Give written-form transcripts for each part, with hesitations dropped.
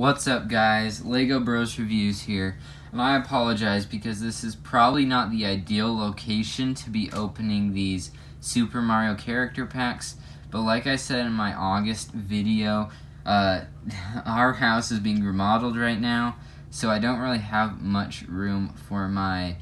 What's up, guys? Lego Bros Reviews here, and I apologize because this is probably not the ideal location to be opening these Super Mario character packs, but like I said in my August video, our house is being remodeled right now, so I don't really have much room for my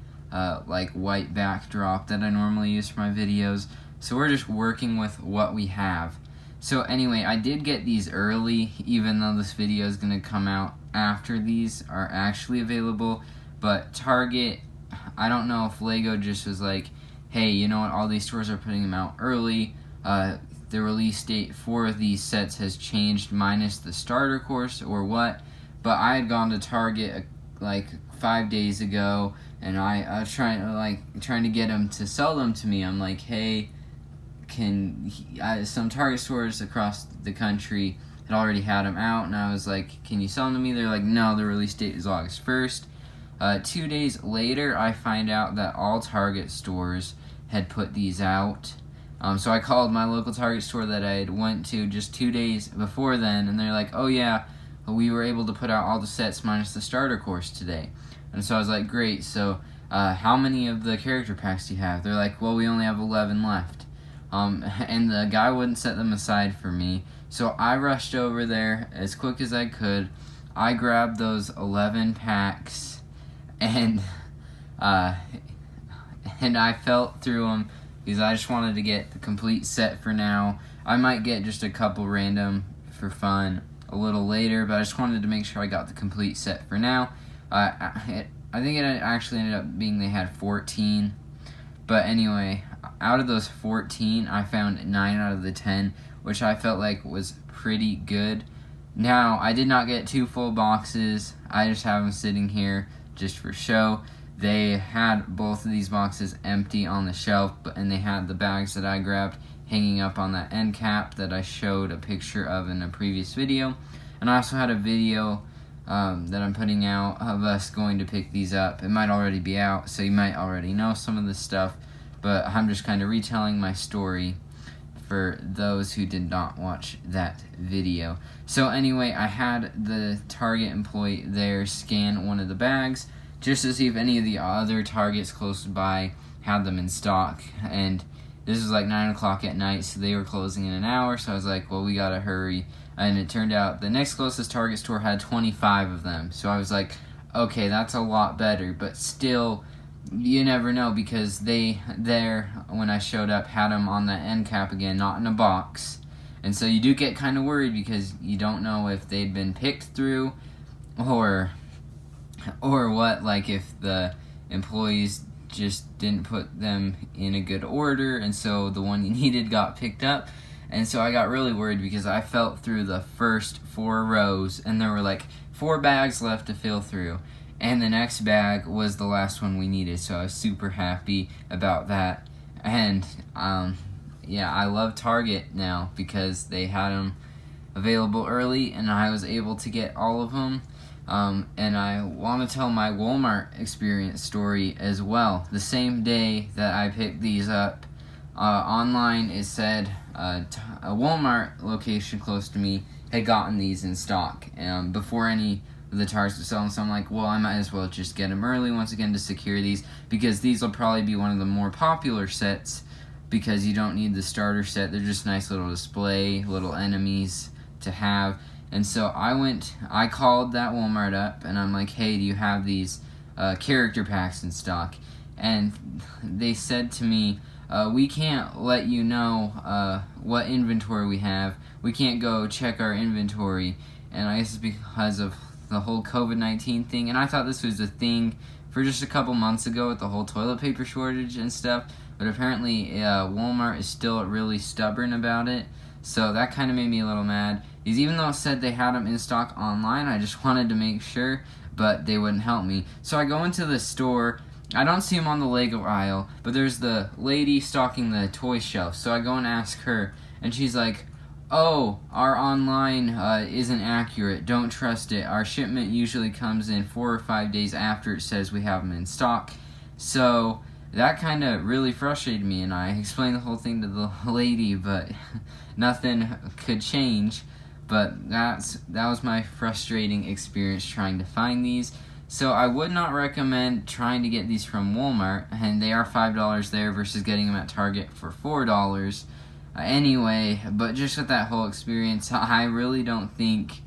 like white backdrop that I normally use for my videos, so we're just working with what we have. So anyway, I did get these early, even though this video is going to come out after these are actually available. But Target, I don't know if Lego just was like, hey, you know what, all these stores are putting them out early. The release date for these sets has changed minus the starter course or what. But I had gone to Target like 5 days ago, and I was trying to get them to sell them to me. I'm like, hey, some Target stores across the country had already had them out, and I was like, can you sell them to me? They're like, no, the release date is August 1st. 2 days later, I find out that all Target stores had put these out. So I called my local Target store that I had went to just 2 days before then, and they're like, oh yeah, we were able to put out all the sets minus the starter course today. And so I was like, great, so how many of the character packs do you have? They're like, well, we only have 11 left. And the guy wouldn't set them aside for me, so I rushed over there as quick as I could. I grabbed those 11 packs, and I felt through them because I just wanted to get the complete set for now. I might get just a couple random for fun a little later, but I just wanted to make sure I got the complete set for now. I think it actually ended up being they had 14, but anyway, out of those 14, I found 9 out of the 10, which I felt like was pretty good. Now, I did not get 2 full boxes. I just have them sitting here just for show. They had both of these boxes empty on the shelf, and they had the bags that I grabbed hanging up on that end cap that I showed a picture of in a previous video. And I also had a video that I'm putting out of us going to pick these up. It might already be out, so you might already know some of this stuff, but I'm just kind of retelling my story for those who did not watch that video. So anyway, I had the Target employee there scan one of the bags just to see if any of the other Targets close by had them in stock, and this was like 9 o'clock at night, so they were closing in an hour, so I was like, well, we gotta hurry. And it turned out the next closest Target store had 25 of them, so I was like, okay, that's a lot better, but still, you never know, because they there, when I showed up, had them on the end cap again, not in a box. And so you do get kind of worried because you don't know if they'd been picked through or what, like if the employees just didn't put them in a good order, and so the one you needed got picked up. And so I got really worried because I felt through the first 4 rows, and there were like 4 bags left to fill through. And the next bag was the last one we needed, so I was super happy about that. And yeah, I love Target now because they had them available early, and I was able to get all of them. And I want to tell my Walmart experience story as well. The same day that I picked these up, online it said a Walmart location close to me had gotten these in stock before any the Targets were selling, so I'm like, well, I might as well just get them early once again to secure these, because these will probably be one of the more popular sets, because you don't need the starter set. They're just nice little display, little enemies to have. And so I called that Walmart up, and I'm like, hey, do you have these character packs in stock? And they said to me, we can't let you know what inventory we have. We can't go check our inventory. And I guess it's because of the whole COVID-19 thing, and I thought this was a thing for just a couple months ago with the whole toilet paper shortage and stuff, but apparently Walmart is still really stubborn about it, so that kind of made me a little mad, because even though it said they had them in stock online, I just wanted to make sure, but they wouldn't help me. So I go into the store, I don't see them on the Lego aisle, but there's the lady stocking the toy shelf, so I go and ask her, and she's like, oh, our online isn't accurate, don't trust it. Our shipment usually comes in 4 or 5 days after it says we have them in stock. So that kind of really frustrated me, and I explained the whole thing to the lady, but nothing could change. But that was my frustrating experience trying to find these. So I would not recommend trying to get these from Walmart, and they are $5 there versus getting them at Target for $4 anyway. But just with that whole experience, I really don't think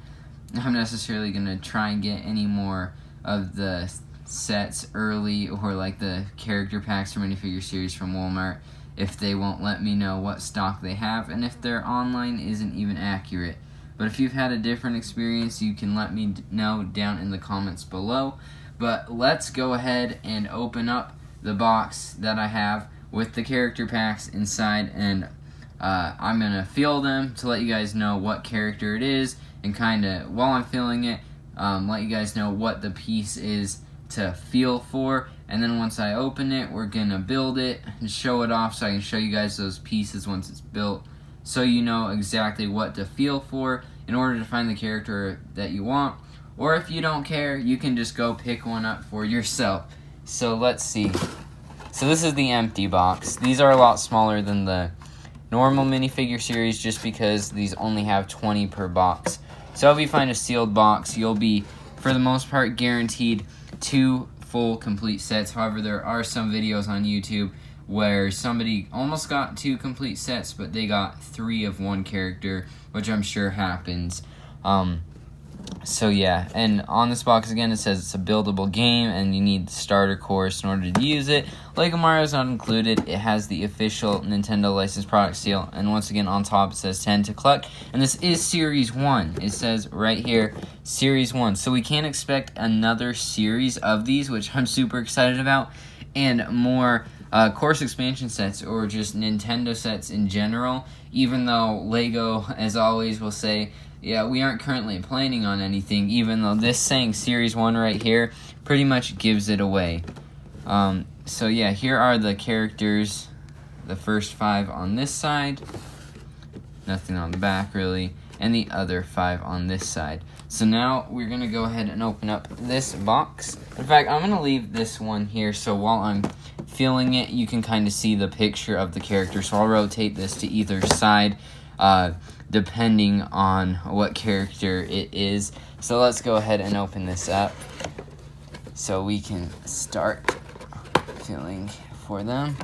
I'm necessarily going to try and get any more of the sets early, or like the character packs or minifigure series from Walmart, if they won't let me know what stock they have and if their online isn't even accurate. But if you've had a different experience, you can let me know down in the comments below. But let's go ahead and open up the box that I have with the character packs inside, and I'm going to feel them to let you guys know what character it is, and kind of, while I'm feeling it, let you guys know what the piece is to feel for. And then once I open it, we're going to build it and show it off so I can show you guys those pieces once it's built, so you know exactly what to feel for in order to find the character that you want. Or if you don't care, you can just go pick one up for yourself. So let's see. So this is the empty box. These are a lot smaller than the normal minifigure series just because these only have 20 per box. So if you find a sealed box, you'll be, for the most part, guaranteed 2 full complete sets. However, there are some videos on YouTube where somebody almost got 2 complete sets, but they got 3 of one character, which I'm sure happens. So yeah, and on this box again, it says it's a buildable game and you need the starter course in order to use it. Lego Mario is not included. It has the official Nintendo licensed product seal, and once again on top it says 10 to collect, and this is Series 1. It says right here, Series 1. So we can expect another series of these, which I'm super excited about, and more course expansion sets, or just Nintendo sets in general, even though Lego, as always, will say, yeah, we aren't currently planning on anything, even though this saying Series 1 right here pretty much gives it away. So yeah, here are the characters, the first 5 on this side, nothing on the back really, and the other 5 on this side. So now we're going to go ahead and open up this box. In fact, I'm going to leave this one here so while I'm feeling it, you can kind of see the picture of the character. So I'll rotate this to either side, depending on what character it is. So let's go ahead and open this up so we can start feeling for them.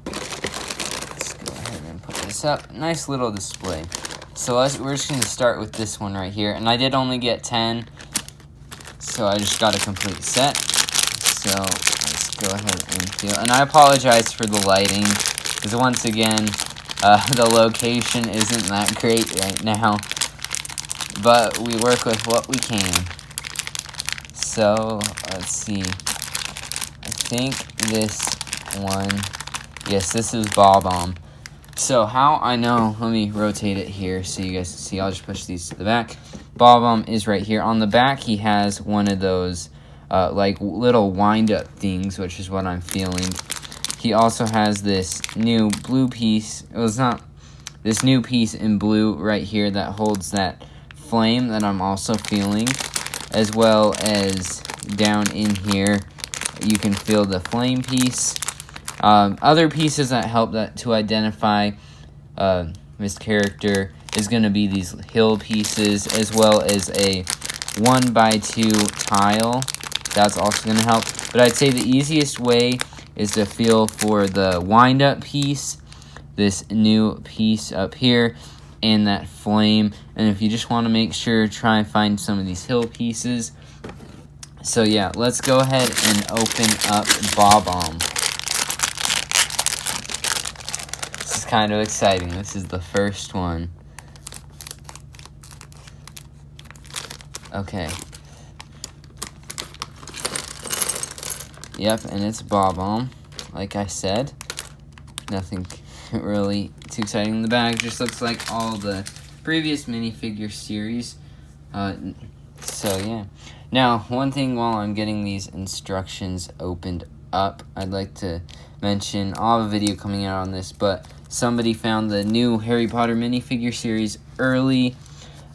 Let's go ahead and put this up. Nice little display. So we're just going to start with this one right here. And I did only get 10, so I just got a complete set. So let's go ahead and feel. And I apologize for the lighting, because once again, the location isn't that great right now, but we work with what we can. So, let's see. I think this one, yes, this is Bob-omb. So, how I know, let me rotate it here so you guys can see. I'll just push these to the back. Bob-omb is right here. On the back, he has one of those, like, little wind-up things, which is what I'm feeling. He also has this new blue piece. It was not this new piece in blue right here that holds that flame that I'm also feeling, as well as down in here you can feel the flame piece. Other pieces that help to identify this character is going to be these hill pieces, as well as a 1x2 tile. That's also going to help. But I'd say the easiest way is to feel for the wind-up piece, this new piece up here, and that flame. And if you just want to make sure, try and find some of these hill pieces. So yeah, let's go ahead and open up Bob-omb. This is kind of exciting. This is the first one. Okay. Yep, and it's Bob-omb, like I said. Nothing really too exciting in the bag. Just looks like all the previous minifigure series. So, yeah. Now, one thing while I'm getting these instructions opened up, I'd like to mention, I'll have a video coming out on this, but somebody found the new Harry Potter minifigure series early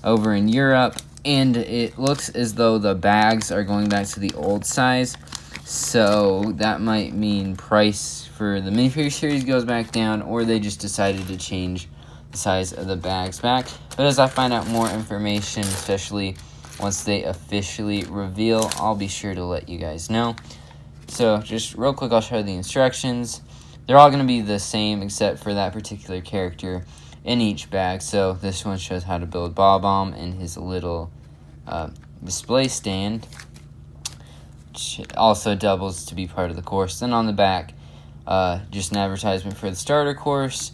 over in Europe, and it looks as though the bags are going back to the old size. So that might mean price for the minifigure series goes back down, or they just decided to change size of the bags back. But as I find out more information, especially once they officially reveal, I'll be sure to let you guys know. So just real quick, I'll show you the instructions. They're all going to be the same except for that particular character in each bag. So this one shows how to build Bob-omb and his little display stand, which also doubles to be part of the course. Then on the back, just an advertisement for the starter course,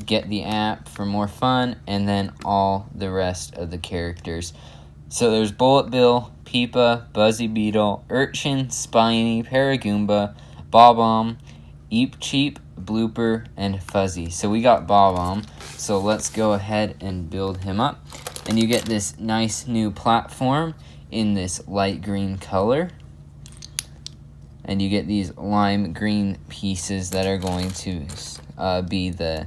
get the app for more fun, and then all the rest of the characters. So there's Bullet Bill, Pipa, Buzzy Beetle, Urchin, Spiny, Paragoomba, Bob-omb, Eep Cheep, Blooper, and Fuzzy. So we got Bob-omb, so let's go ahead and build him up. And you get this nice new platform in this light green color. And you get these lime green pieces that are going to be the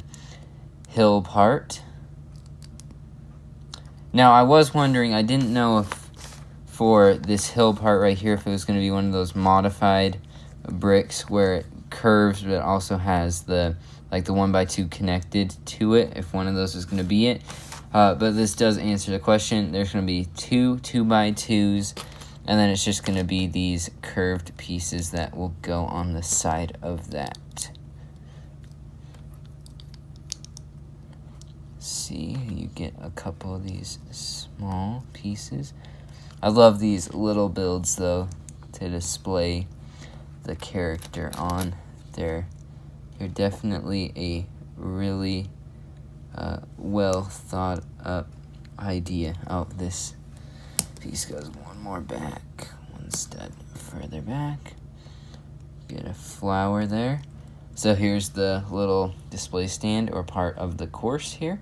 hill part. Now, I was wondering, I didn't know if for this hill part right here, if it was going to be one of those modified bricks where it curves, but it also has the, like the 1x2 connected to it, if one of those is going to be it. But this does answer the question. There's going to be two 2x2s, and then it's just going to be these curved pieces that will go on the side of that. See, you get a couple of these small pieces. I love these little builds though to display the character on there. They're definitely a really well thought up idea. Oh, this piece goes one more back, one step further back. Get a flower there. So here's the little display stand or part of the course here.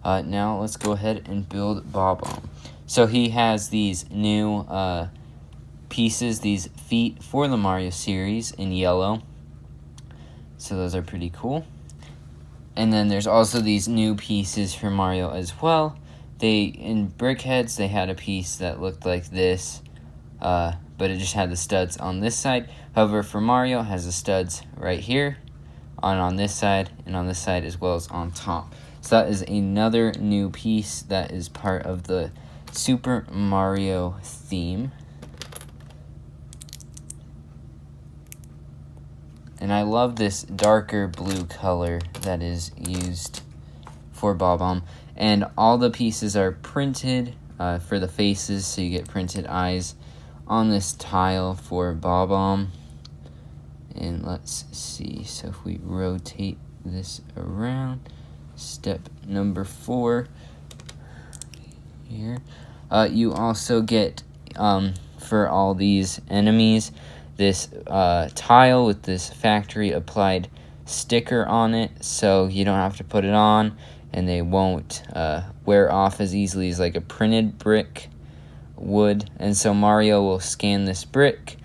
Now let's go ahead and build Bob-omb. So he has these new pieces, these feet for the Mario series in yellow. So those are pretty cool. And then there's also these new pieces for Mario as well. In Brickheads, they had a piece that looked like this, but it just had the studs on this side. However, for Mario, it has the studs right here, on this side, and on this side as well as on top. So that is another new piece that is part of the Super Mario theme. And I love this darker blue color that is used for Bob-omb. And all the pieces are printed for the faces, so you get printed eyes on this tile for Bob-omb. And let's see, so if we rotate this around, step number 4 here. You also get, for all these enemies, this tile with this factory applied sticker on it, so you don't have to put it on, and they won't wear off as easily as like a printed brick would. And so Mario will scan this brick,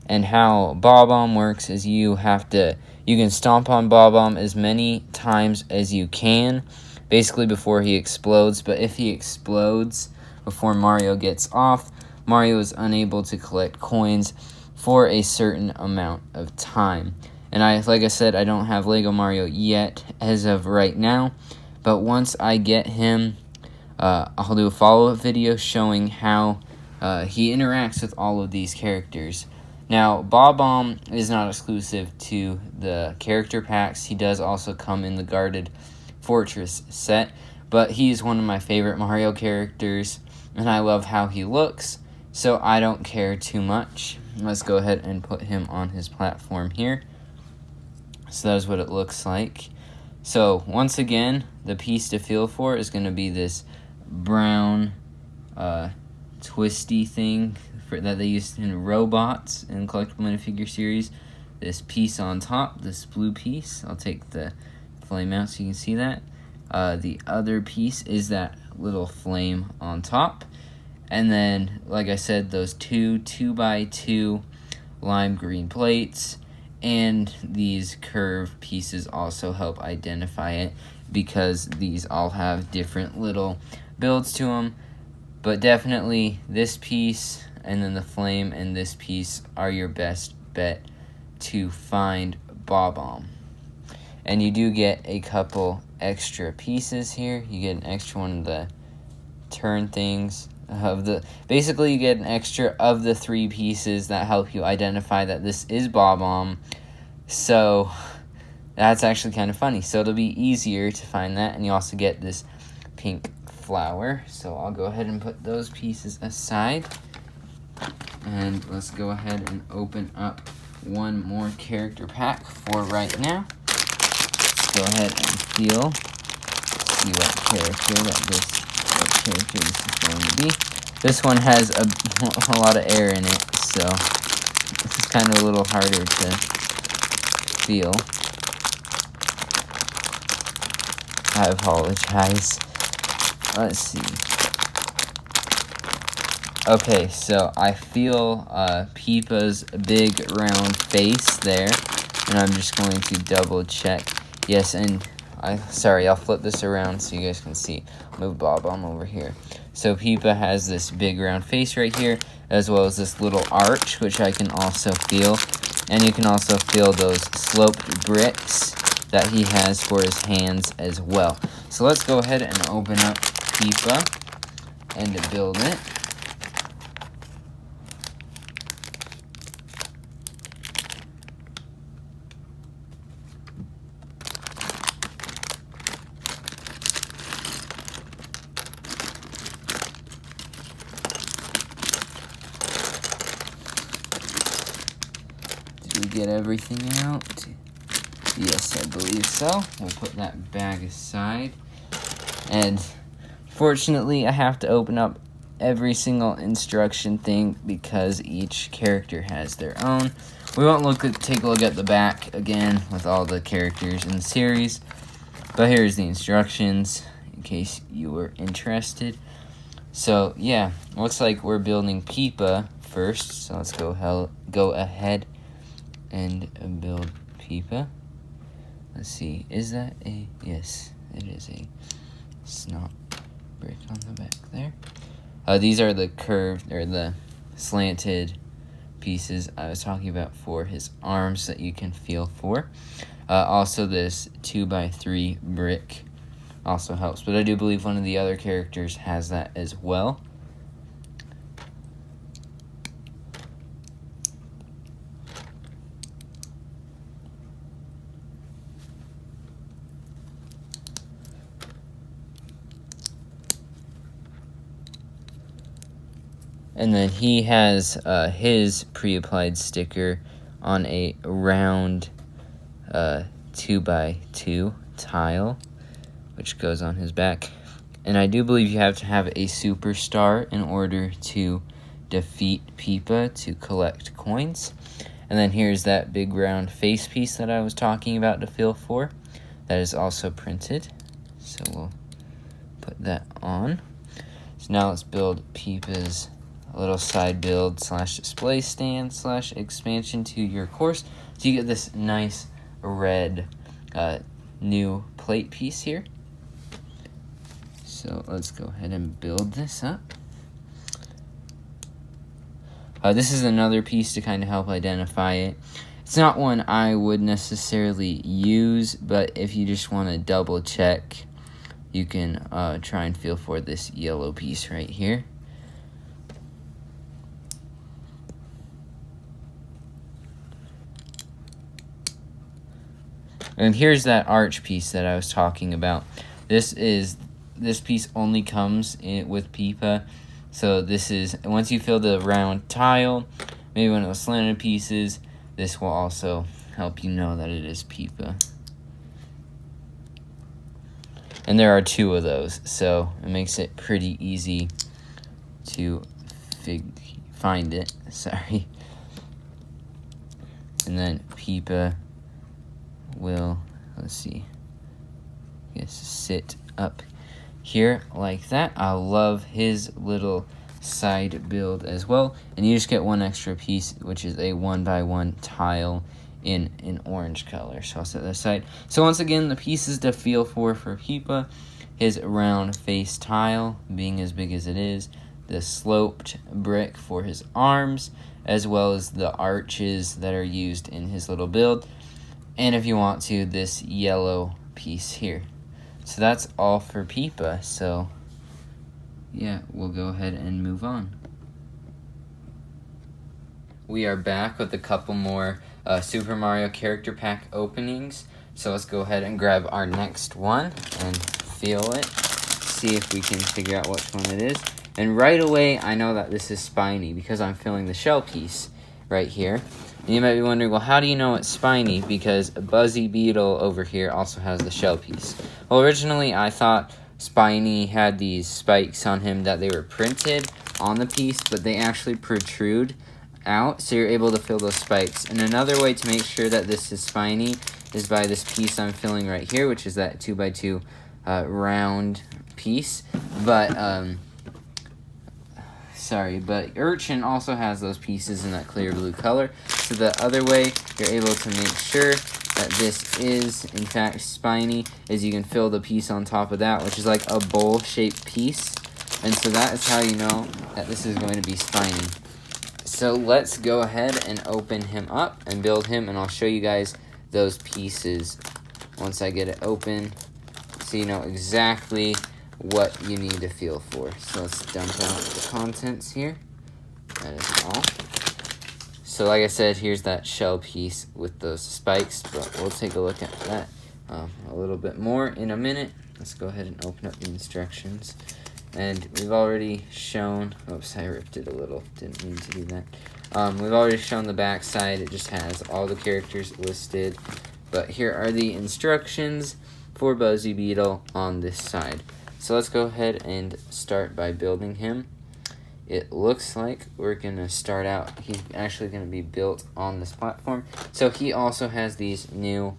and how Bob-omb works is you can stomp on Bob-omb as many times as you can, basically before he explodes. But if he explodes before Mario gets off, Mario is unable to collect coins for a certain amount of time. And like I said, I don't have Lego Mario yet as of right now, but once I get him, I'll do a follow-up video showing how he interacts with all of these characters. Now, Bob-omb is not exclusive to the character packs. He does also come in the Guarded Fortress set, but he's one of my favorite Mario characters, and I love how he looks, so I don't care too much. Let's go ahead and put him on his platform here. So that is what it looks like. So once again, the piece to feel for is going to be this brown twisty thing that they used in robots in collectible minifigure series. This piece on top, this blue piece, I'll take the flame out so you can see that. The other piece is that little flame on top. And then, like I said, those two 2x2 lime green plates, and these curved pieces also help identify it because these all have different little builds to them. But definitely this piece and then the flame and this piece are your best bet to find Bob-omb. And you do get a couple extra pieces here. You get an extra one of the turn things. Basically, you get an extra of the 3 pieces that help you identify that this is Bob-omb. So that's actually kind of funny. So it'll be easier to find that, and you also get this pink flower. So I'll go ahead and put those pieces aside, and let's go ahead and open up one more character pack for right now. Let's go ahead and feel, see what character this is going to be. This one has a lot of air in it, so this is kind of a little harder to feel. I apologize. Let's see. Okay, so I feel Pipa's big round face there, and I'm just going to double check. Yes, and I'll flip this around so you guys can see. Move Bob-omb over here. So Pipa has this big round face right here, as well as this little arch, which I can also feel. And you can also feel those sloped bricks that he has for his hands as well. So let's go ahead and open up Pipa and build it. Get everything out. Yes, I believe so. We'll put that bag aside. And fortunately, I have to open up every single instruction thing because each character has their own. We won't take a look at the back again with all the characters in the series. But here's the instructions in case you were interested. So yeah, looks like we're building Pipa first. So let's go ahead and build Pipa. Let's see, is that a, yes, it is a snot brick on the back there. These are the curved, or the slanted pieces I was talking about for his arms that you can feel for. Also this 2x3 brick also helps, but I do believe one of the other characters has that as well. And then he has his pre-applied sticker on a round 2x2 tile, which goes on his back. And I do believe you have to have a superstar in order to defeat Pipa to collect coins. And then here's that big round face piece that I was talking about to feel for. That is also printed. So we'll put that on. So now let's build Pipa's little side build / display stand / expansion to your course. So you get this nice red new plate piece here. So let's go ahead and build this up. This is another piece to kind of help identify it. It's not one I would necessarily use, but if you just want to double check, you can try and feel for this yellow piece right here. And here's that arch piece that I was talking about. This piece only comes with Pipa. So this is, once you fill the round tile, maybe one of the slanted pieces, this will also help you know that it is Pipa. And there are 2 of those, so it makes it pretty easy to find it. Sorry. And then Pipa will, let's see, sit up here like that. I love his little side build as well. And you just get one extra piece, which is a 1x1 tile in an orange color. So I'll set that aside. So once again, the pieces to feel for Pipa, his round face tile being as big as it is, the sloped brick for his arms, as well as the arches that are used in his little build. And if you want to, this yellow piece here. So that's all for Pipa. So yeah, we'll go ahead and move on. We are back with a couple more Super Mario character pack openings. So let's go ahead and grab our next one and feel it. See if we can figure out which one it is. And right away, I know that this is Spiny because I'm feeling the shell piece right here. And you might be wondering, well, how do you know it's Spiny? Because Buzzy Beetle over here also has the shell piece. Well, originally I thought Spiny had these spikes on him that they were printed on the piece, but they actually protrude out, so you're able to fill those spikes. And another way to make sure that this is Spiny is by this piece I'm filling right here, which is that 2x2 round piece. But but Urchin also has those pieces in that clear blue color. So the other way you're able to make sure that this is in fact Spiny is you can fill the piece on top of that, which is like a bowl-shaped piece. And so that is how you know that this is going to be Spiny. So let's go ahead and open him up and build him, and I'll show you guys those pieces once I get it open, so you know exactly what you need to feel for. So let's dump out the contents here. That is all. So like I said, here's that shell piece with those spikes, but we'll take a look at that a little bit more in a minute. Let's go ahead and open up the instructions. And we've already shown, oops, I ripped it a little, didn't mean to do that. We've already shown the back side. It just has all the characters listed. But here are the instructions for Buzzy Beetle on this side. So let's go ahead and start by building him. It looks like we're going to start out, he's actually going to be built on this platform. So he also has these new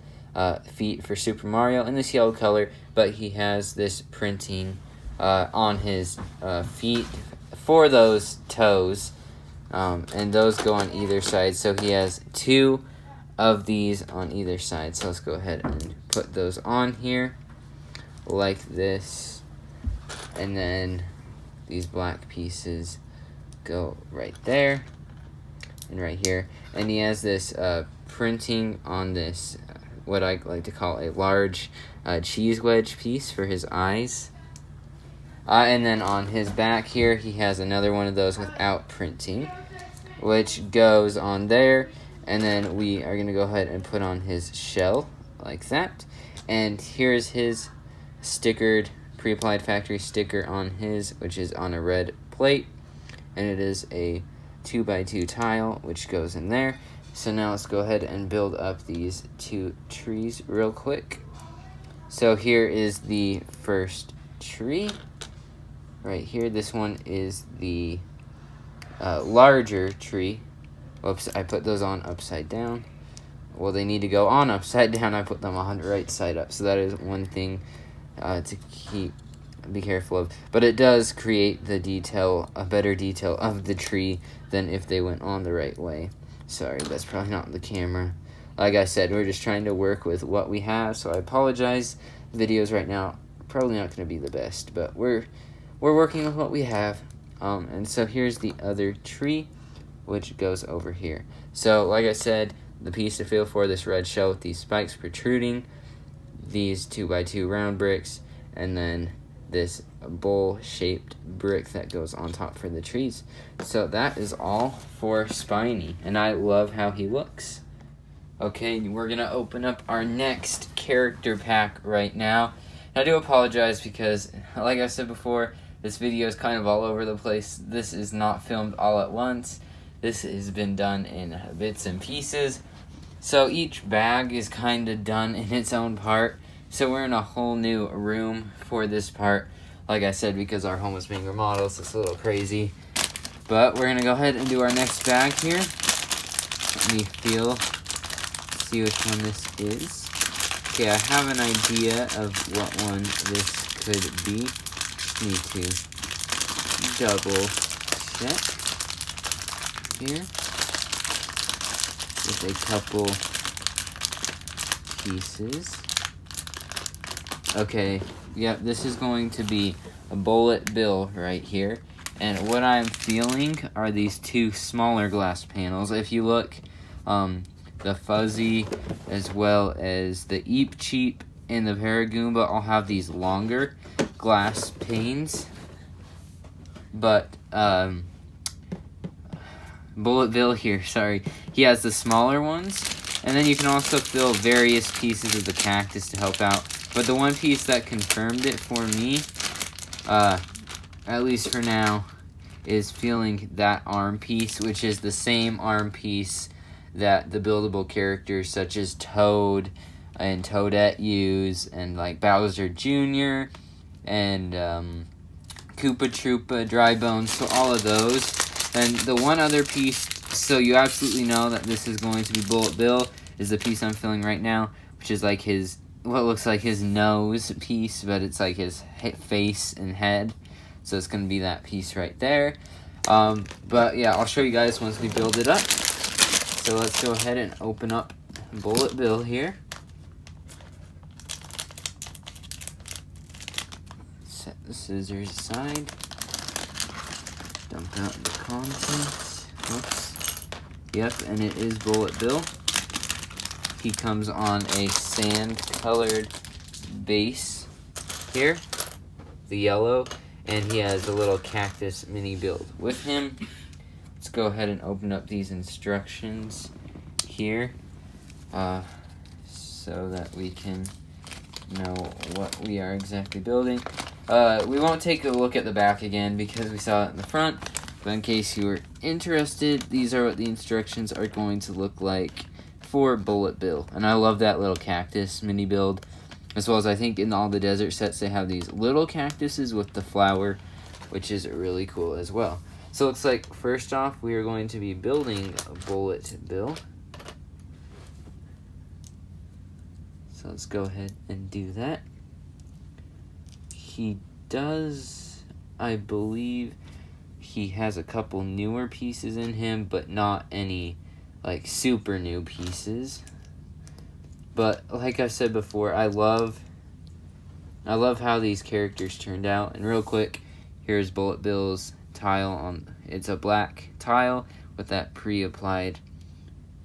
feet for Super Mario in this yellow color, but he has this printing on his feet for those toes, and those go on either side. So he has 2 of these on either side. So let's go ahead and put those on here like this. And then these black pieces go right there and right here. And he has this printing on this, what I like to call a large cheese wedge piece for his eyes. And then on his back here, he has another one of those without printing, which goes on there. And then we are going to go ahead and put on his shell like that. And here's his stickered pre-applied factory sticker on his, which is on a red plate, and it is a 2x2 tile which goes in there. So now let's go ahead and build up these 2 trees real quick. So here is the first tree right here. This one is the larger tree. Whoops, I put those on upside down. Well, they need to go on upside down. I put them on the right side up, so that is one thing to be careful of. But it does create the detail, a better detail of the tree than if they went on the right way. Sorry, that's probably not the camera. Like I said, we're just trying to work with what we have, so I apologize. Videos right now probably not going to be the best, but we're working with what we have. And so here's the other tree, which goes over here. So like I said, the piece to feel for this red shell with these spikes protruding, these 2x2 round bricks, and then this bowl-shaped brick that goes on top for the trees. So that is all for Spiny, and I love how he looks. Okay, we're going to open up our next character pack right now. And I do apologize because, like I said before, this video is kind of all over the place. This is not filmed all at once. This has been done in bits and pieces. So each bag is kind of done in its own part. So we're in a whole new room for this part. Like I said, because our home is being remodeled, so it's a little crazy. But we're going to go ahead and do our next bag here. Let me see which one this is. Okay, I have an idea of what one this could be. Need to double check here with a couple pieces. Okay, yep, this is going to be a bullet bill right here. And what I'm feeling are these 2 smaller glass panels. If you look, the fuzzy as well as the Eep Cheep and the Paragoomba all have these longer glass panes, but Bullet Bill here, sorry, he has the smaller ones. And then you can also fill various pieces of the cactus to help out. But the one piece that confirmed it for me, at least for now, is filling that arm piece, which is the same arm piece that the buildable characters such as Toad and Toadette use, and like Bowser Jr. and Koopa Troopa, Dry Bones, so all of those. And the one other piece, so you absolutely know that this is going to be Bullet Bill, is the piece I'm filling right now, which is like his, what looks like his nose piece, but it's like his face and head. So it's going to be that piece right there. But yeah, I'll show you guys once we build it up. So let's go ahead and open up Bullet Bill here. Set the scissors aside. Dump out the contents. Whoops. Yep, and it is Bullet Bill. He comes on a sand-colored base here, the yellow, and he has a little cactus mini build with him. Let's go ahead and open up these instructions here so that we can know what we are exactly building. We won't take a look at the back again because we saw it in the front, but in case you were interested, these are what the instructions are going to look like for Bullet Bill. And I love that little cactus mini build, as well as I think in all the desert sets they have these little cactuses with the flower, which is really cool as well. So it looks like first off we are going to be building a Bullet Bill. So let's go ahead and do that. He does, I believe, he has a couple newer pieces in him, but not any like super new pieces. But like I said before, I love how these characters turned out. And real quick, here's Bullet Bill's tile on, it's a black tile with that pre-applied,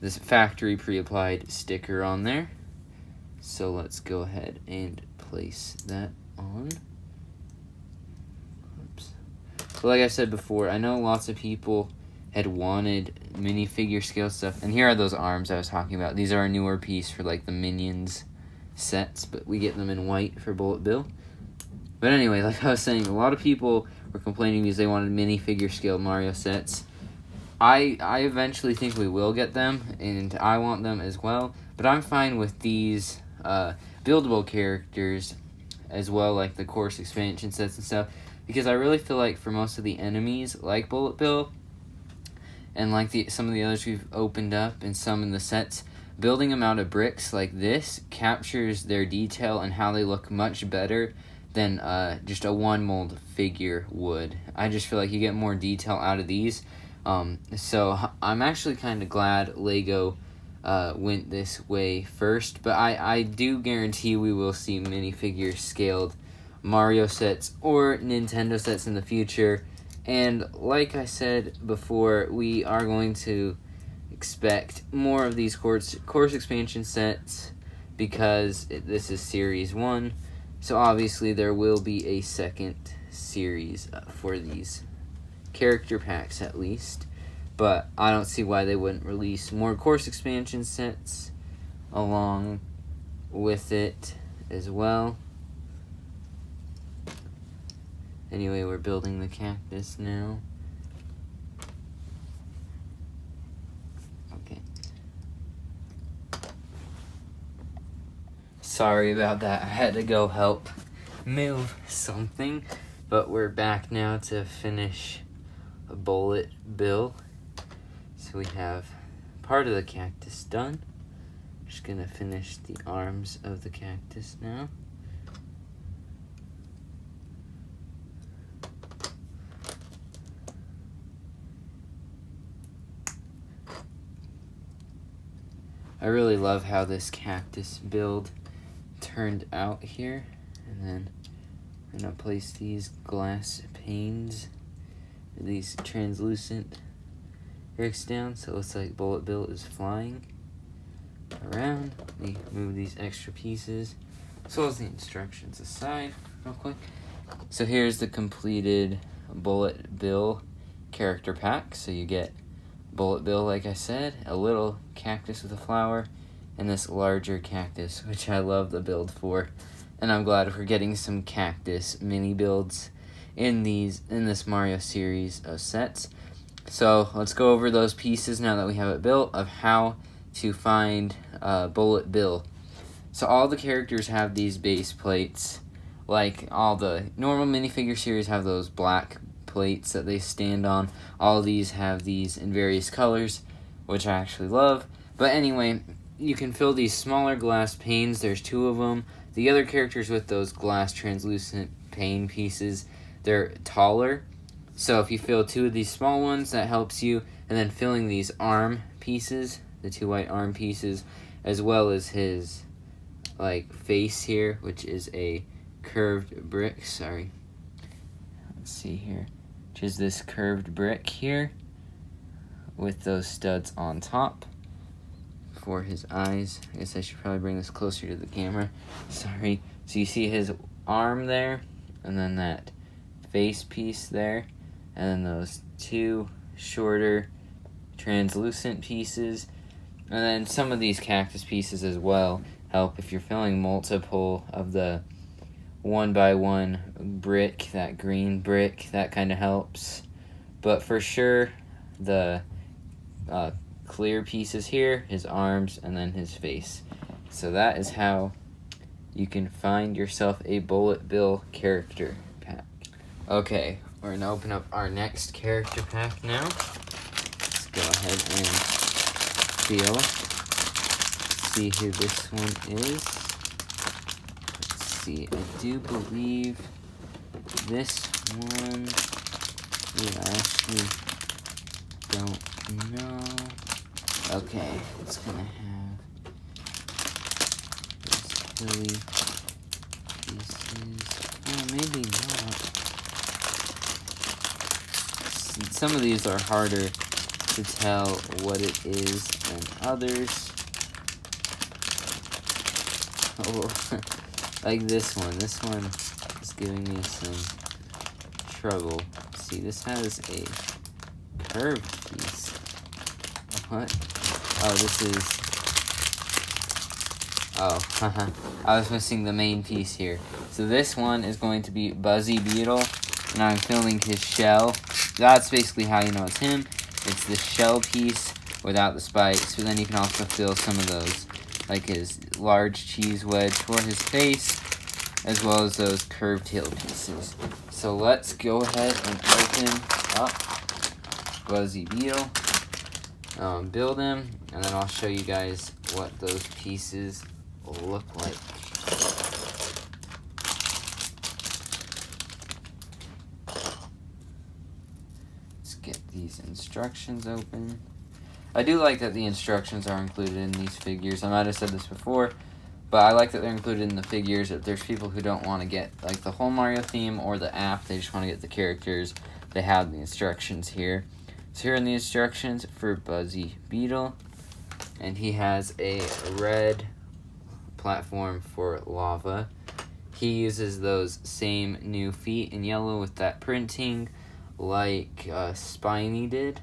this factory pre-applied sticker on there. So let's go ahead and place that on. Oops. So like I said before, I know lots of people had wanted minifigure scale stuff, and here are those arms I was talking about. These are a newer piece for like the Minions sets, but we get them in white for Bullet Bill. But anyway, like I was saying, a lot of people were complaining because they wanted minifigure scale Mario sets. I eventually think we will get them, and I want them as well, but I'm fine with these buildable characters as well, like the course expansion sets and stuff, because I really feel like for most of the enemies, like Bullet Bill, and like some of the others we've opened up and some in the sets, building them out of bricks like this captures their detail and how they look much better than just a one mold figure would. I just feel like you get more detail out of these. So I'm actually kind of glad Lego went this way first, but I do guarantee we will see minifigure scaled Mario sets or Nintendo sets in the future. And like I said before, we are going to expect more of these course expansion sets because this is Series 1. So obviously there will be a second series for these character packs at least. But I don't see why they wouldn't release more course expansion sets along with it as well. Anyway, we're building the cactus now. Okay. Sorry about that. I had to go help move something. But we're back now to finish a Bullet Bill. So we have part of the cactus done. Just gonna finish the arms of the cactus now. I really love how this cactus build turned out here. And then I'm gonna place these glass panes, these translucent bricks down, so it looks like Bullet Bill is flying around. We move these extra pieces. as well as the instructions aside, real quick. So here's the completed Bullet Bill character pack. So you get Bullet Bill, like I said, a little cactus with a flower, and this larger cactus, which I love the build for. And I'm glad we're getting some cactus mini builds in this Mario series of sets. So let's go over those pieces now that we have it built of how to find Bullet Bill. So all the characters have these base plates, like all the normal minifigure series have those black plates that they stand on. All of these have these in various colors, which I actually love. But anyway, you can fill these smaller glass panes. There's 2 of them. The other characters with those glass translucent pane pieces, they're taller. So if you fill 2 of these small ones, that helps you. And then filling these arm pieces, the 2 white arm pieces, as well as his like face here, which is a curved brick. Sorry. Let's see here. Which is this curved brick here with those studs on top for his eyes. I guess I should probably bring this closer to the camera. Sorry. So you see his arm there, and then that face piece there, and then those 2 shorter translucent pieces, and then some of these cactus pieces as well help if you're filling multiple of the 1x1 brick, that green brick, that kind of helps. But for sure, the clear pieces here, his arms, and then his face. So that is how you can find yourself a Bullet Bill character pack. Okay, we're gonna open up our next character pack now. Let's go ahead and feel, see who this one is. Let's see, I do believe this one, I actually don't know. Okay, it's gonna have this Billy pieces. Oh, maybe not. Some of these are harder to tell what it is than others. Oh, like this one. This one is giving me some trouble. See, this has a curved piece. What? Oh, this is... Oh, haha. I was missing the main piece here. So this one is going to be Buzzy Beetle, and I'm filling his shell. That's basically how you know it's him. It's the shell piece without the spikes, but then you can also fill some of those, like his large cheese wedge for his face, as well as those curved tail pieces. So let's go ahead and open up Buzzy Beetle, build him, and then I'll show you guys what those pieces will look like. Let's get these instructions open. I do like that the instructions are included in these figures. I might have said this before, but I like that they're included in the figures. If there's people who don't want to get like the whole Mario theme or the app, they just want to get the characters, they have the instructions here. So here are the instructions for Buzzy Beetle, and he has a red platform for lava. He uses those same new feet in yellow with that printing like Spiny did.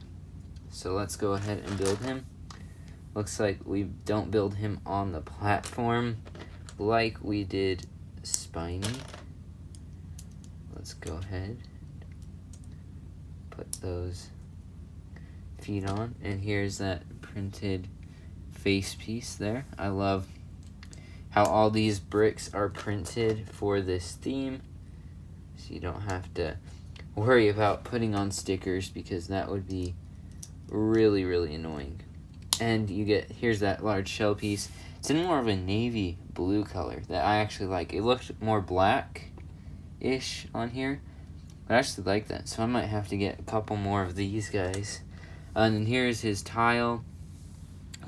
So let's go ahead and build him. Looks like we don't build him on the platform like we did Spiny. Let's go ahead, put those feet on, and here's that printed face piece there. I love how all these bricks are printed for this theme, so you don't have to worry about putting on stickers, because that would be really, really annoying. And you get, here's that large shell piece. It's in more of a navy blue color that I actually like. It looked more black-ish on here, but I actually like that, so I might have to get a couple more of these guys. And then here's his tile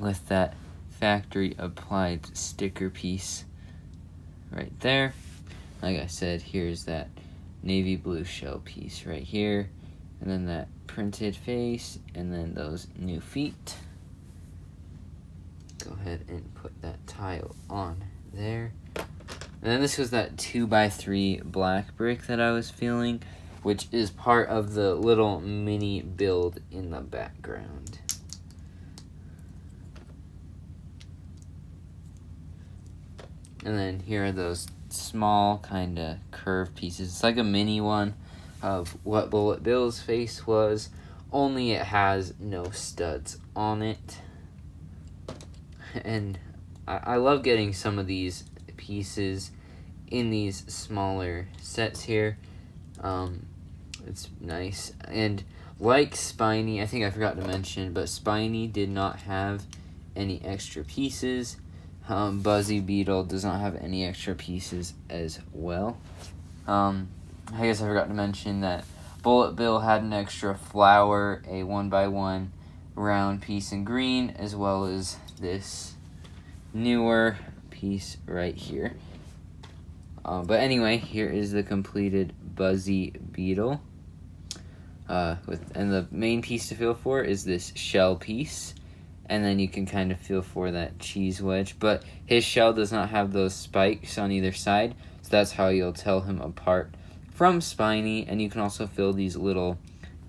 with that factory applied sticker piece right there. Like I said, here's that navy blue shell piece right here, and then that printed face, and then those new feet. Go ahead and put that tile on there. And then this was that 2x3 black brick that I was feeling, which is part of the little mini build in the background. And then here are those small kind of curved pieces. It's like a mini one of what Bullet Bill's face was, only it has no studs on it. And I love getting some of these pieces in these smaller sets here. It's nice. And like Spiny, I think I forgot to mention, but Spiny did not have any extra pieces. Buzzy Beetle does not have any extra pieces as well. I guess I forgot to mention that Bullet Bill had an extra flower, a 1x1 round piece in green, as well as this newer piece right here. But anyway, here is the completed Buzzy Beetle. And the main piece to feel for is this shell piece. And then you can kind of feel for that cheese wedge. But his shell does not have those spikes on either side. So that's how you'll tell him apart from Spiny. And you can also feel these little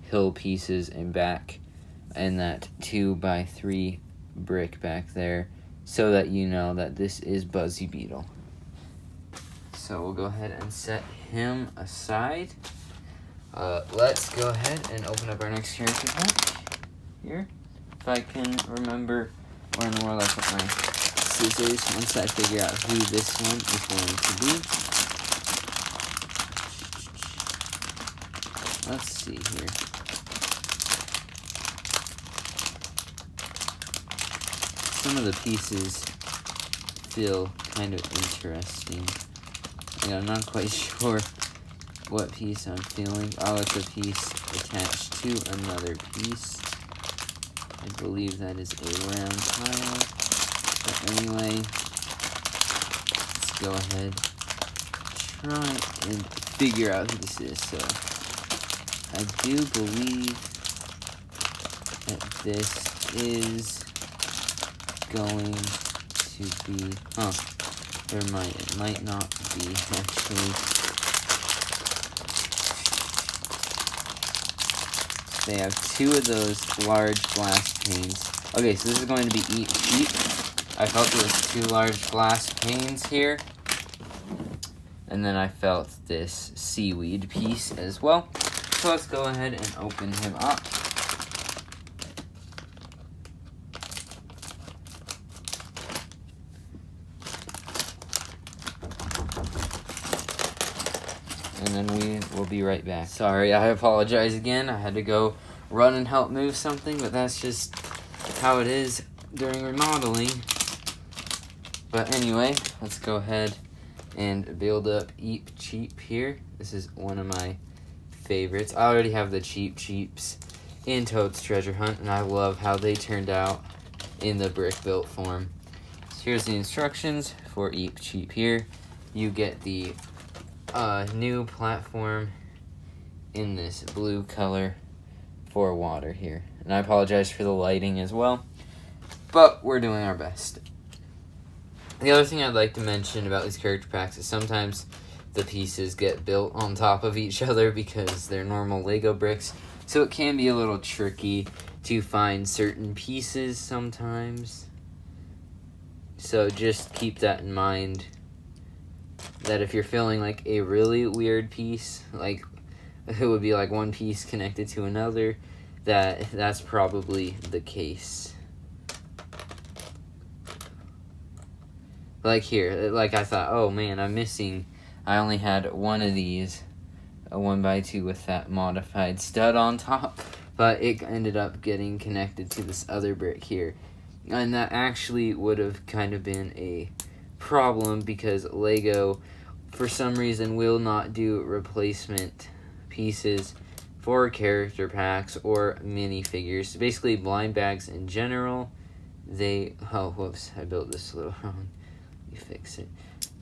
hill pieces in back. And that 2x3 brick back there. So that you know that this is Buzzy Beetle. So we'll go ahead and set him aside. Let's go ahead and open up our next character pack here. If I can remember where in the world I put my scissors once I figure out who this one is going to be. Let's see here. Some of the pieces feel kind of interesting. I'm not quite sure what piece I'm feeling. Oh, it's a piece attached to another piece. I believe that is a round tile. But anyway, let's go ahead try and figure out who this is. So I do believe that this is going to be, it might not be actually. They have two of those large glass panes. Okay, so this is going to be Eat Sheep. I felt there was two large glass panes here. And then I felt this seaweed piece as well. So let's go ahead and open him up. And then we will be right back. Sorry, I apologize again. I had to go run and help move something, but that's just how it is during remodeling. But anyway, let's go ahead and build up Eat Cheap here. This is one of my favorites. I already have the Cheeps in Toad's Treasure Hunt, and I love how they turned out in the brick built form. So here's the instructions for Eat Cheap here. You get the new platform in this blue color for water here. And I apologize for the lighting as well, but we're doing our best. The other thing I'd like to mention about these character packs is sometimes the pieces get built on top of each other because they're normal Lego bricks, so it can be a little tricky to find certain pieces sometimes. So just keep that in mind, that if you're feeling like a really weird piece, like it would be like one piece connected to another, that's probably the case. Like here, like I thought, oh man, I only had one of these, a 1x2 with that modified stud on top, but it ended up getting connected to this other brick here. And that actually would have kind of been a problem because Lego, for some reason, will not do replacement pieces for character packs or minifigures. Basically, blind bags in general, oh, whoops, I built this a little wrong. Let me fix it.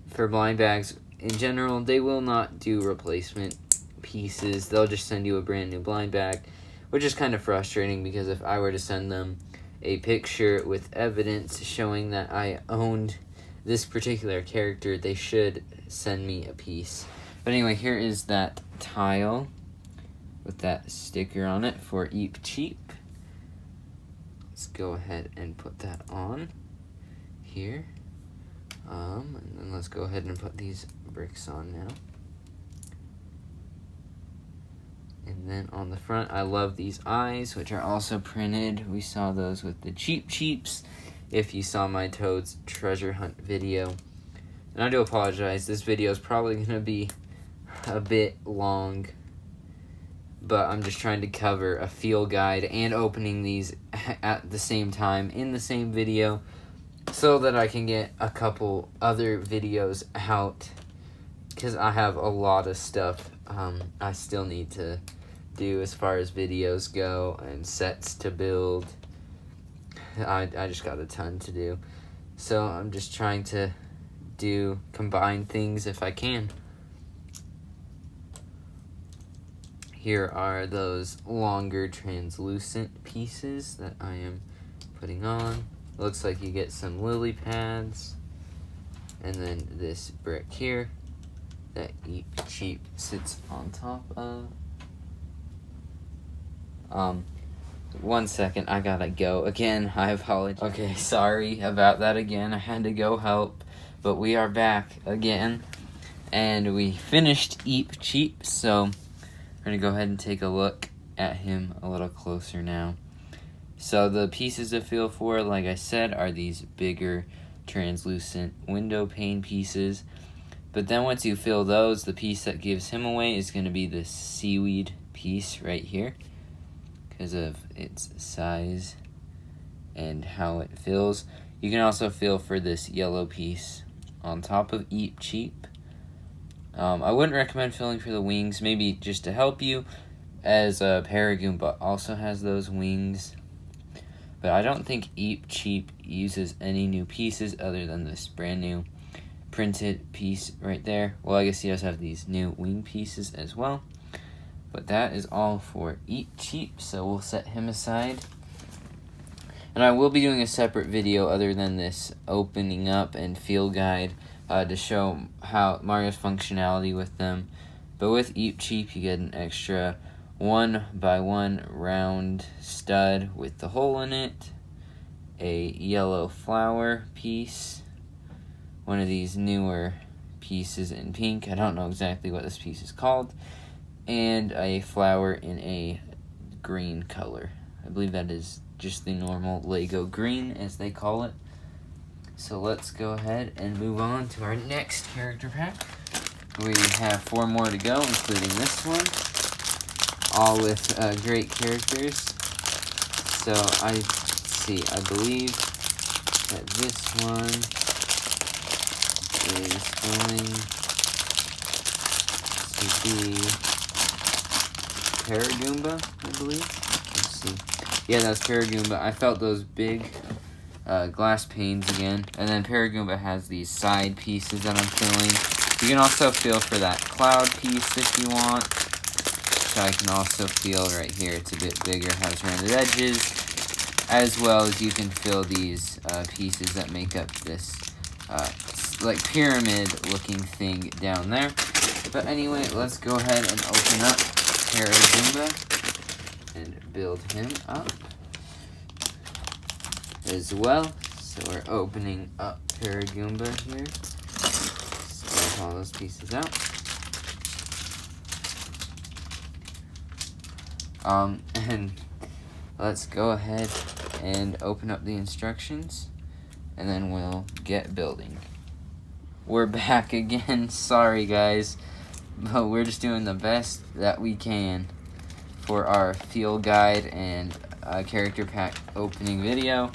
For blind bags in general, they will not do replacement pieces. They'll just send you a brand new blind bag, which is kind of frustrating because if I were to send them a picture with evidence showing that I owned this particular character, they should send me a piece. But anyway, here is that tile with that sticker on it for Eep Cheap. Let's go ahead and put that on here. And then let's go ahead and put these bricks on now. And then on the front, I love these eyes, which are also printed. We saw those with the Cheap Cheeps, if you saw my Toad's treasure hunt video. And I do apologize, this video is probably going to be a bit long, but I'm just trying to cover a field guide and opening these at the same time in the same video so that I can get a couple other videos out, because I have a lot of stuff I still need to do as far as videos go and sets to build. I just got a ton to do, so I'm just trying to combine things if I can. Here are those longer translucent pieces that I am putting on. Looks like you get some lily pads, and then this brick here that Eep Cheap sits on top of. 1 second, I gotta go again. I apologize. Okay, sorry about that again. I had to go help, but we are back again, and we finished Eep Cheap, so we're gonna go ahead and take a look at him a little closer now. So the pieces to feel for, like I said, are these bigger translucent window pane pieces. But then once you fill those, the piece that gives him away is going to be this seaweed piece right here, because of its size and how it fills. You can also feel for this yellow piece on top of Eep Cheap. I wouldn't recommend filling for the wings, maybe just to help you, as Paragoomba also has those wings. But I don't think Eep Cheap uses any new pieces other than this brand new printed piece right there. Well, I guess he does have these new wing pieces as well. But that is all for Eep Cheap, so we'll set him aside. And I will be doing a separate video other than this opening up and feel guide to show how Mario's functionality with them. But with Eep Cheap, you get an extra 1x1 round stud with the hole in it, a yellow flower piece, one of these newer pieces in pink, I don't know exactly what this piece is called, and a flower in a green color. I believe that is just the normal Lego green, as they call it. So let's go ahead and move on to our next character pack. We have 4 more to go, including this one, all with great characters. So I believe that this one is going to be Paragoomba, I believe. Let's see. Yeah, that's Paragoomba. I felt those big glass panes again. And then Paragoomba has these side pieces that I'm filling. You can also feel for that cloud piece if you want. So I can also feel right here, it's a bit bigger, has rounded edges, as well as you can fill these pieces that make up this like pyramid looking thing down there. But anyway, let's go ahead and open up Paragoomba and build him up as well. So we're opening up Paragoomba here. Let's get all those pieces out. And let's go ahead and open up the instructions, and then we'll get building. We're back again. Sorry guys, but we're just doing the best that we can for our field guide and character pack opening video.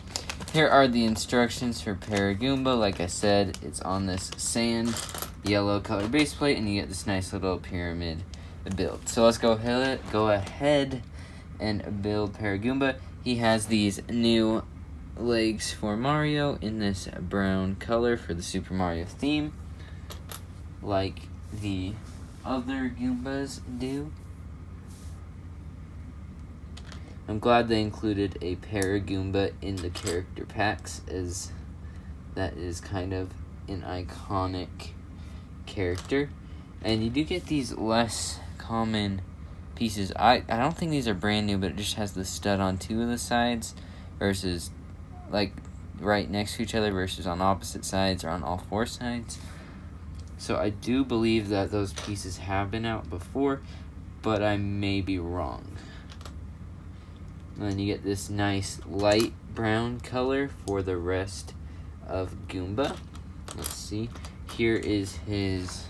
Here are the instructions for Paragoomba. Like I said, it's on this sand yellow color base plate, and you get this nice little pyramid build. So let's go ahead and build Paragoomba. He has these new legs for Mario in this brown color for the Super Mario theme, like the other Goombas do. I'm glad they included a Paragoomba in the character packs, as that is kind of an iconic character. And you do get these less common pieces. I don't think these are brand new, but it just has the stud on 2 of the sides versus like right next to each other versus on opposite sides or on all 4 sides. So I do believe that those pieces have been out before, but I may be wrong. And then you get this nice light brown color for the rest of Goomba. Let's see. Here is his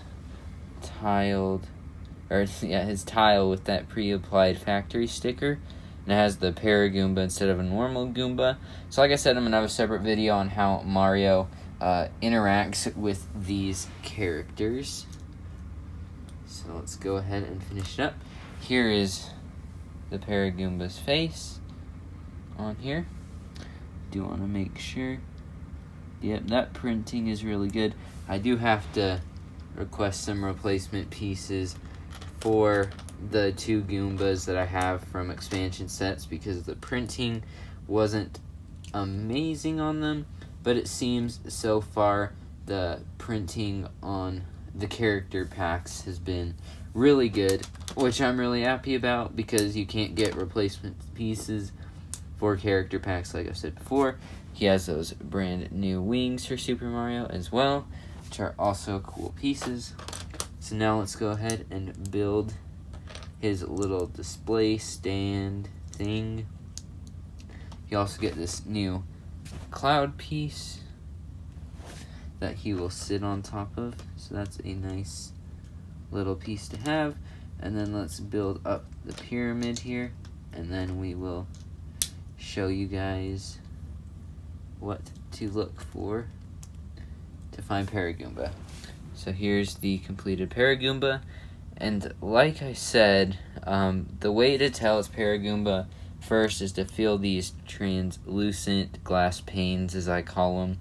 his tile with that pre-applied factory sticker. And it has the Paragoomba instead of a normal Goomba. So like I said, I'm going to have a separate video on how Mario interacts with these characters. So let's go ahead and finish it up. Here is the Paragoomba's face on here. Do want to make sure. Yep, that printing is really good. I do have to request some replacement pieces for the 2 Goombas that I have from expansion sets because the printing wasn't amazing on them, but it seems so far the printing on the character packs has been really good, which I'm really happy about because you can't get replacement pieces for character packs like I said before. He has those brand new wings for Super Mario as well, which are also cool pieces. So now let's go ahead and build his little display stand thing. You also get this new cloud piece that he will sit on top of. So that's a nice little piece to have. And then let's build up the pyramid here, and then we will show you guys what to look for to find Paragoomba. So here's the completed Paragoomba, and like I said, the way to tell it's Paragoomba first is to feel these translucent glass panes, as I call them,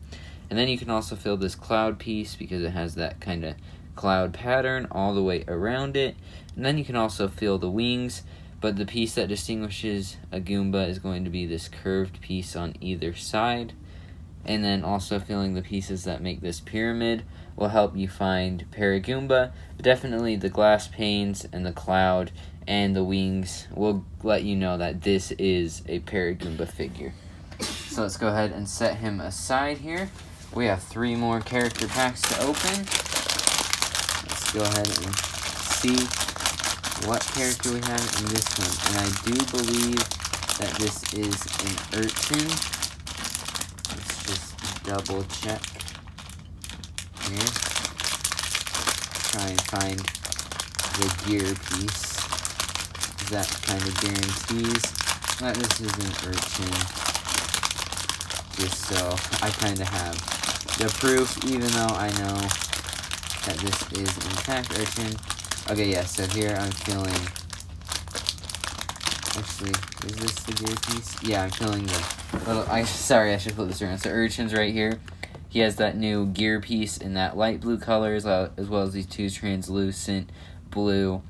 and then you can also feel this cloud piece because it has that kind of cloud pattern all the way around it, and then you can also feel the wings, but the piece that distinguishes a Goomba is going to be this curved piece on either side. And then also feeling the pieces that make this pyramid will help you find Paragoomba. But definitely the glass panes and the cloud and the wings will let you know that this is a Paragoomba figure. So let's go ahead and set him aside here. We have 3 more character packs to open. Let's go ahead and see what character we have in this one. And I do believe that this is an Urchin. Let's just double check here. Try and find the gear piece. That kind of guarantees that this is an Urchin. Just so I kind of have the proof, even though I know that this is in fact Urchin. Okay, yeah, so here I'm feeling, actually, is this the gear piece? Yeah, I'm feeling the little, sorry, I should flip this around. So Urchin's right here. He has that new gear piece in that light blue color, as well as these 2 translucent blue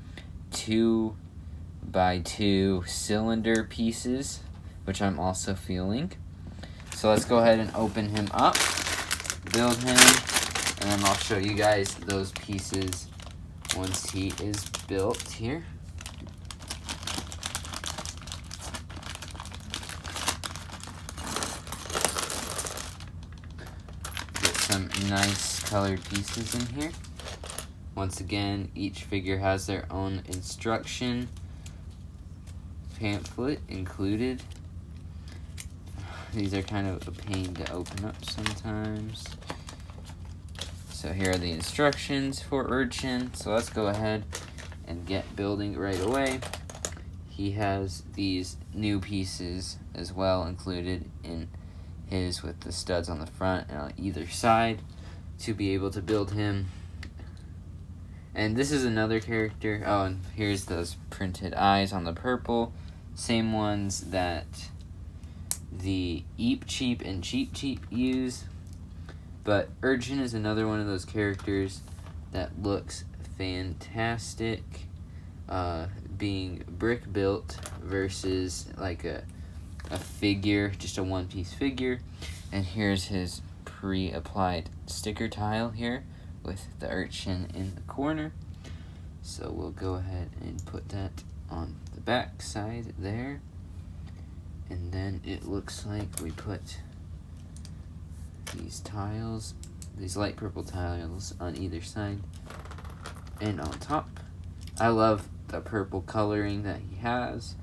2x2 cylinder pieces, which I'm also feeling. So let's go ahead and open him up, build him, and then I'll show you guys those pieces once he is built here. Get some nice colored pieces in here. Once again, each figure has their own instruction pamphlet included. These are kind of a pain to open up sometimes. So here are the instructions for Urchin. So let's go ahead and get building right away. He has these new pieces as well included in his, with the studs on the front and on either side to be able to build him. And this is another character. Oh, and here's those printed eyes on the purple. Same ones that the Eep Cheap and Cheap Cheap use. But Urchin is another one of those characters that looks fantastic, being brick built versus like a figure, just a one-piece figure. And here's his pre-applied sticker tile here with the urchin in the corner. So we'll go ahead and put that on the back side there. And then it looks like we put these tiles, these light purple tiles on either side and on top. I love the purple coloring that he has.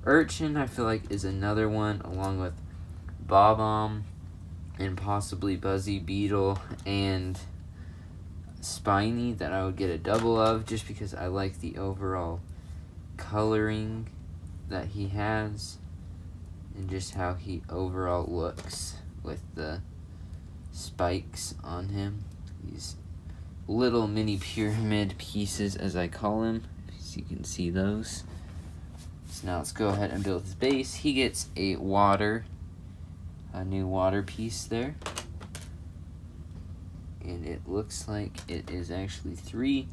Urchin, I feel like, is another one, along with Bob-omb and possibly Buzzy Beetle and Spiny, that I would get a double of, just because I like the overall coloring that he has and just how he overall looks with the spikes on him. These little mini pyramid pieces, as I call him, so you can see those. So now let's go ahead and build his base. He gets a new water piece there. And it looks like it is actually 3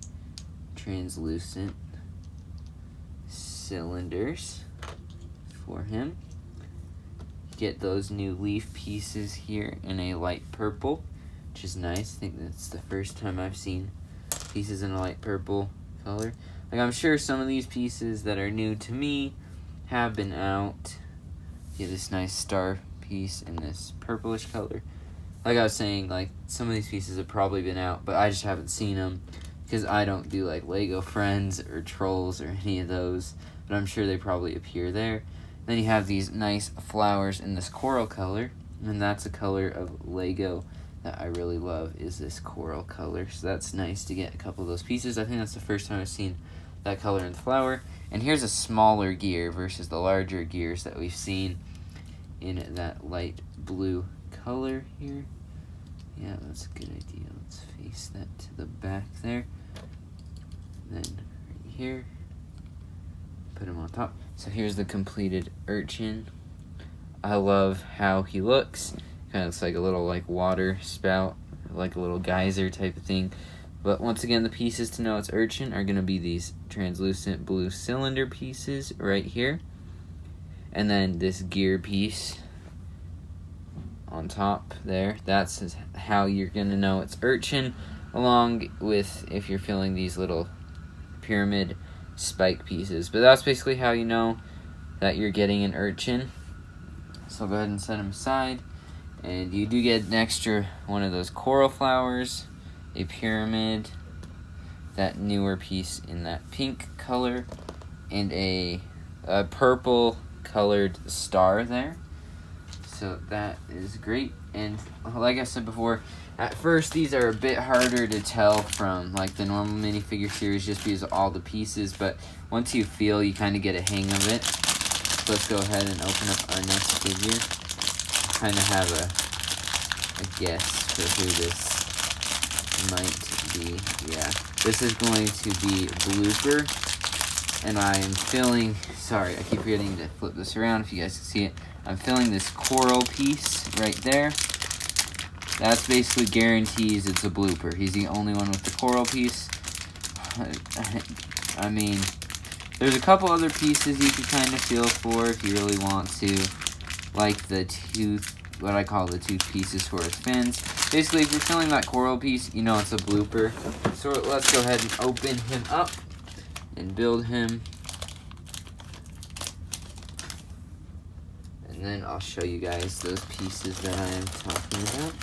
translucent cylinders for him. Get those new leaf pieces here in a light purple, which is nice. I think that's the first time I've seen pieces in a light purple color. Like, I'm sure some of these pieces that are new to me have been out. Get this nice star piece in this purplish color. Like I was saying, like, some of these pieces have probably been out, but I just haven't seen them because I don't do like Lego Friends or Trolls or any of those, but I'm sure they probably appear there. Then you have these nice flowers in this coral color, and that's a color of Lego that I really love, is this coral color. So that's nice to get a couple of those pieces. I think that's the first time I've seen that color in the flower. And here's a smaller gear versus the larger gears that we've seen in that light blue color here. Yeah, that's a good idea. Let's face that to the back there. Then right here, put him on top. So here's the completed urchin. I love how he looks. Kind of looks like a little like water spout, like a little geyser type of thing. But once again, the pieces to know it's urchin are going to be these translucent blue cylinder pieces right here. And then this gear piece on top there. That's how you're going to know it's urchin, along with if you're filling these little pyramid spike pieces. But that's basically how you know that you're getting an urchin. So I'll go ahead and set them aside. And you do get an extra one of those coral flowers, a pyramid, that newer piece in that pink color, and a purple colored star there. So that is great. And like I said before, at first these are a bit harder to tell from like the normal minifigure series just because of all the pieces, but once you feel, you kind of get a hang of it. So let's go ahead and open up our next figure. Kind of have a guess for who this might be. Yeah, this is going to be Blooper, and I am filling, sorry, I keep forgetting to flip this around if you guys can see it. I'm filling this coral piece right there. That's basically guarantees it's a Blooper. He's the only one with the coral piece. I mean, there's a couple other pieces you could kind of feel for if you really want to, like the tooth, what I call the tooth pieces for his fins. Basically, if you're filling that coral piece, you know it's a Blooper. So let's go ahead and open him up and build him. And then I'll show you guys those pieces that I am talking about.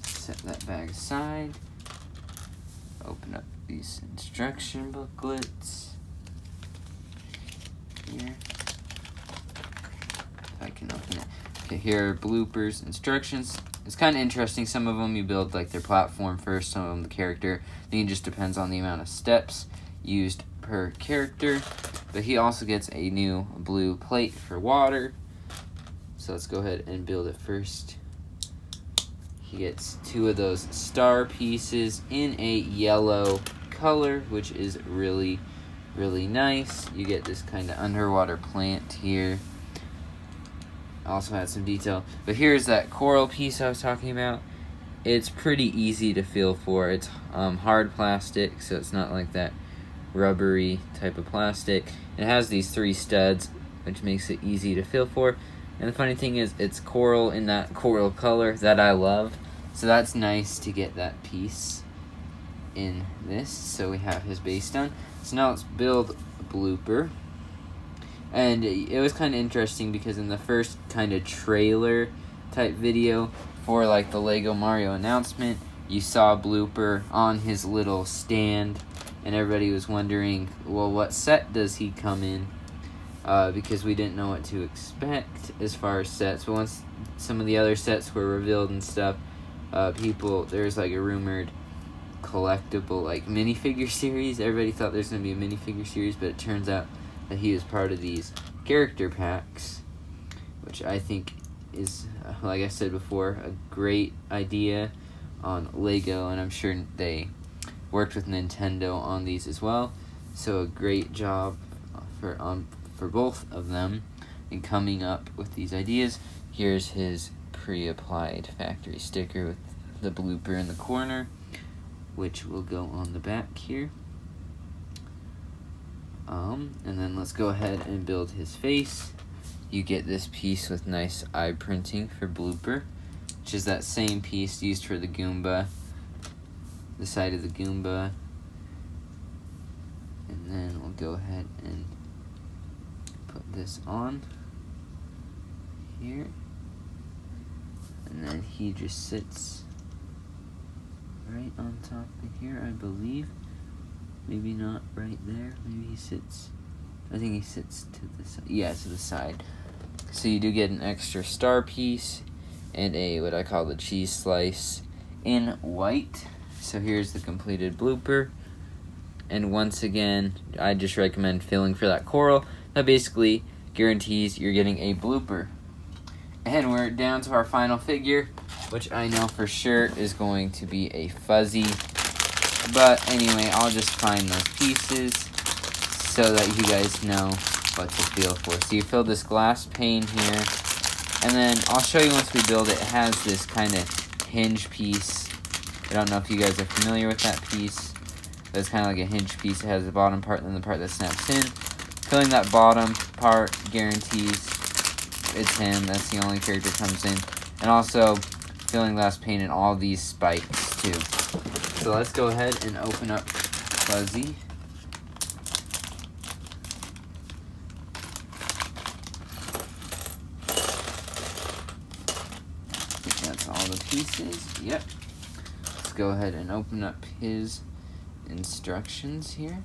Set that bag aside. Open up these instruction booklets here. If I can open it. Okay, here are Bloopers Instructions. It's kind of interesting. Some of them you build like their platform first, some of them the character. Then it just depends on the amount of steps used per character. But he also gets a new blue plate for water. So let's go ahead and build it first. He gets 2 of those star pieces in a yellow color, which is really, really nice. You get this kind of underwater plant here. Also had some detail. But here's that coral piece I was talking about. It's pretty easy to feel for. It's hard plastic, so it's not like that rubbery type of plastic. It has these 3 studs, which makes it easy to feel for. And the funny thing is, it's coral in that coral color that I love. So that's nice to get that piece in this. So we have his base done. So now let's build Blooper. And it was kind of interesting because in the first kind of trailer type video for like the Lego Mario announcement, you saw Blooper on his little stand, and everybody was wondering, well, what set does he come in? Because we didn't know what to expect as far as sets. But once some of the other sets were revealed and stuff, there's like a rumored collectible like minifigure series. Everybody thought there's going to be a minifigure series, but it turns out that he was part of these character packs, which I think is, like I said before, a great idea on Lego, and I'm sure they worked with Nintendo on these as well. So a great job for both of them in coming up with these ideas. Here's his pre-applied factory sticker with the Blooper in the corner, which will go on the back here. And then let's go ahead and build his face. You get this piece with nice eye printing for Blooper, which is that same piece used for the Goomba, the side of the Goomba. And then we'll go ahead and put this on here. And then he just sits right on top of here, I believe. Maybe not right there. Maybe he sits, I think he sits to the side. Yeah, to the side. So you do get an extra star piece and a, what I call the cheese slice in white. So here's the completed Blooper. And once again, I just recommend filling for that coral. That basically guarantees you're getting a Blooper. And we're down to our final figure, which I know for sure is going to be a Fuzzy. But anyway, I'll just find those pieces so that you guys know what to feel for. So you fill this glass pane here, and then I'll show you once we build it. It has this kind of hinge piece. I don't know if you guys are familiar with that piece, but it's kind of like a hinge piece. It has the bottom part and then the part that snaps in. Filling that bottom part guarantees it's him. That's the only character comes in. And also filling glass pane in all these spikes too. So let's go ahead and open up Buzzy. I think that's all the pieces. Yep. Let's go ahead and open up his instructions here.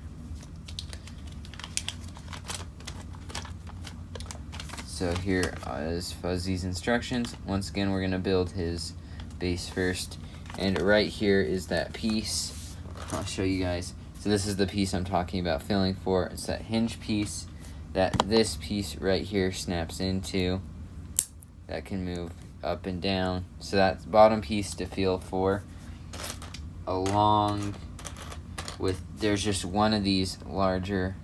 So here is Fuzzy's instructions. Once again, we're going to build his base first. And right here is that piece. I'll show you guys. So this is the piece I'm talking about filling for. It's that hinge piece that this piece right here snaps into. That can move up and down. So that's the bottom piece to feel for. Along with, there's just one of these longer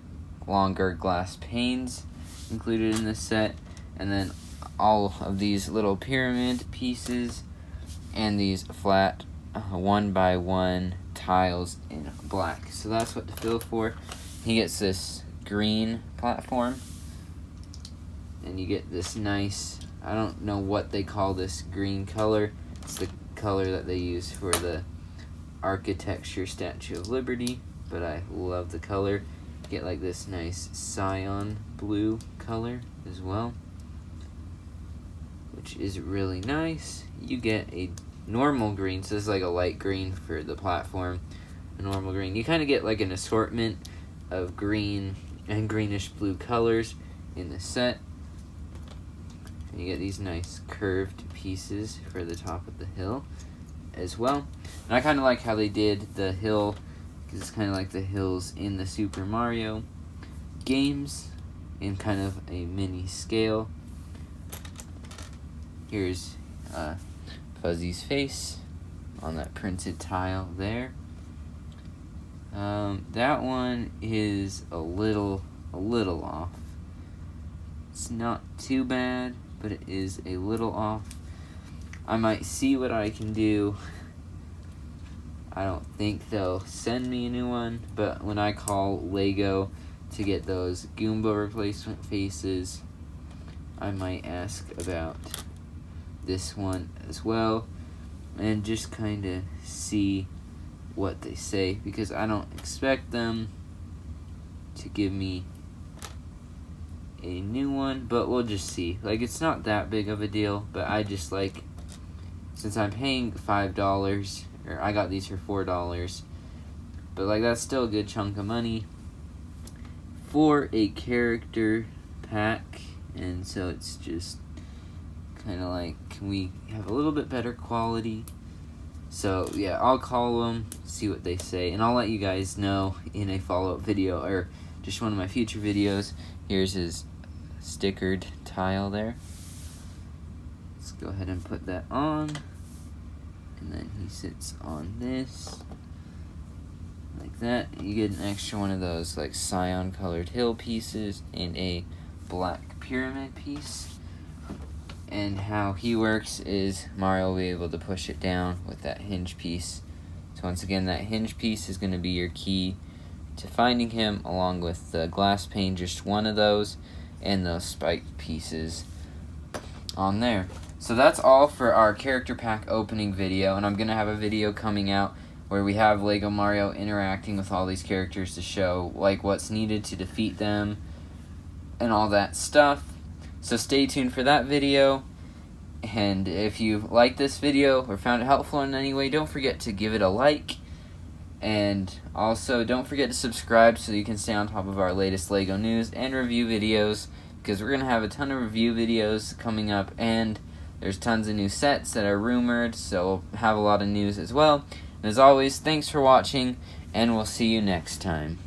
glass panes included in this set. And then all of these little pyramid pieces and these flat 1x1 tiles in black. So that's what to fill for. He gets this green platform, and you get this nice, I don't know what they call this green color. It's the color that they use for the architecture Statue of Liberty, but I love the color. You get like this nice cyan blue color as well, which is really nice. You get a normal green, so this is like a light green for the platform, a normal green. You kind of get like an assortment of green and greenish blue colors in the set. And you get these nice curved pieces for the top of the hill as well. And I kind of like how they did the hill, because it's kind of like the hills in the Super Mario games in kind of a mini scale. Here's Fuzzy's face on that printed tile there. That one is a little off. It's not too bad, but it is a little off. I might see what I can do. I don't think they'll send me a new one, but when I call Lego to get those Goomba replacement faces, I might ask about this one as well, and just kind of see what they say, because I don't expect them to give me a new one, but we'll just see. Like, it's not that big of a deal, but I just like, since I'm paying $5, or I got these for $4, but like that's still a good chunk of money for a character pack, and so it's just kind of like, can we have a little bit better quality? So yeah, I'll call them, see what they say, and I'll let you guys know in a follow-up video, or just one of my future videos. Here's his stickered tile there. Let's go ahead and put that on, and then he sits on this like that. You get an extra one of those like cyan colored hill pieces and a black pyramid piece. And how he works is Mario will be able to push it down with that hinge piece. So once again, that hinge piece is going to be your key to finding him, along with the glass pane, just one of those, and those spiked pieces on there. So that's all for our character pack opening video, and I'm going to have a video coming out where we have Lego Mario interacting with all these characters to show like what's needed to defeat them and all that stuff. So stay tuned for that video, and if you liked this video or found it helpful in any way, don't forget to give it a like, and also don't forget to subscribe so you can stay on top of our latest Lego news and review videos, because we're going to have a ton of review videos coming up, and there's tons of new sets that are rumored, so we'll have a lot of news as well. And as always, thanks for watching, and we'll see you next time.